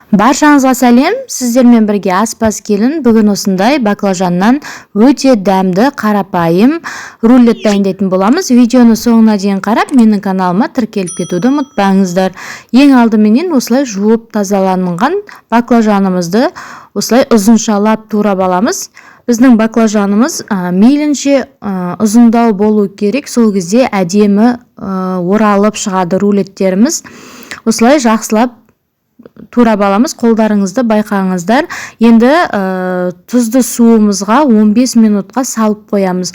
Баршаңызға сәлем, сіздермен бірге аспаз келін. Бүгін осындай баклажаннан өте дәмді, қарапайым рулет дайындайтын боламыз. Видеоны соңына дейін қарап, менің каналыма тіркеліп кетуді ұмытпаңыздар. Ең алдыменен осылай жуып тазаланған баклажанымызды осылай ұзыншалап турап аламыз. Біздің баклажанымыз мейлінше ұзындау болу керек. Сол кезде әдемі оралып шығады рулеттеріміз. Осылай жақсылап турап аламыз. Қолдарыңызды байқаңыздар. Енді тұзды суымызға 15 минутқа салып қоямыз.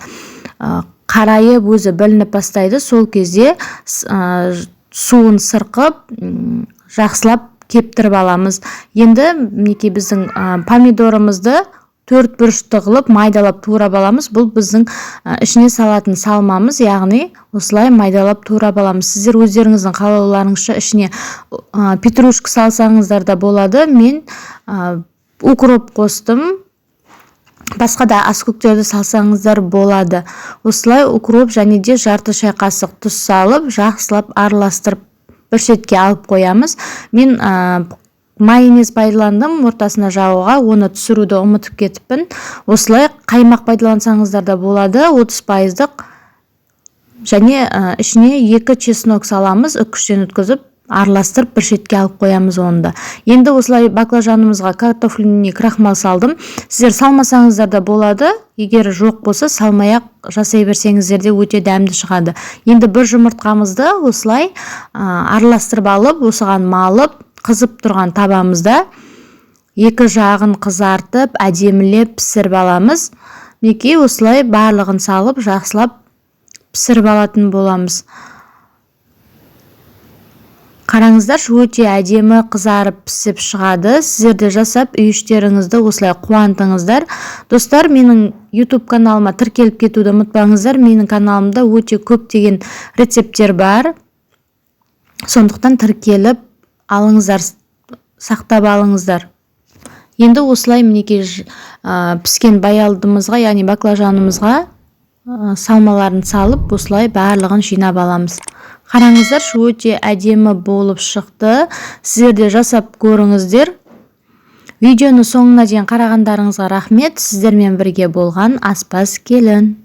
Қарайып өзі білініп бастайды. Сол кезде суын сырқып, жақсылап кептіріп аламыз. Енді мінекей біздің помидорымызды 4 бұрышты қылып майдалап турап аламыз. Бұл біздің ішіне салатын салмамыз, яғни осылай майдалап турап аламыз. Сіздер өздеріңіздің қалауларыңызша ішіне петрушка салсаңыздар да болады. Мен укроп қостым. Басқа да аскөктерді салсаңыздар болады. Осылай укроп және де жарты шай қасық тұз салып, жақсылап араластырып бір шетке алып қоямыз. Мен майонез пайдаландым ортасына жағуға, оны түсіруді ұмытып кетіппін. Осылай қаймақ пайдалансаңыздар да болады, 30%. Және ішіне 2 чеснок саламыз, үккіштен өткізіп, араластырып бір шетке алып қоямыз онда. Енді осылай баклажанымызға картофельный крахмал салдым. Сіздер салмасаңыздар да болады. Егер жоқ болса, салмай-ақ жасай берсеңіздер де өте дәмді шығады. Енді бір жұмыртқамызды осылай араластырып алып, осыған малып, қызып тұрған табамызда екі жағын қызартып, әдемілеп пісіріп аламыз. Мінекей осылай барлығын салып, жақсылап пісіріп алатын боламыз. Қараңыздар, өте әдемі қызарып пісіп шығады. Сіздер де жасап, үй-іштеріңізді осылай қуантыңыздар. Достар, менің YouTube каналыма тіркеліп кетуді ұмытпаңыздар. Менің каналымда өте көптеген рецепттер бар. Сондықтан тіркеліп алыңыздар, сақтап алыңыздар. Енді осылай мінекей піскен баялдымызға, яғни баклажанымызға салмаларын салып, осылай барлығын жинап аламыз. Қараңыздар, өте әдемі болып шықты. Сіздер де жасап көріңіздер. Видеоны соңына дейін қарағандарыңызға рахмет. Сіздермен бірге болған аспаз келін.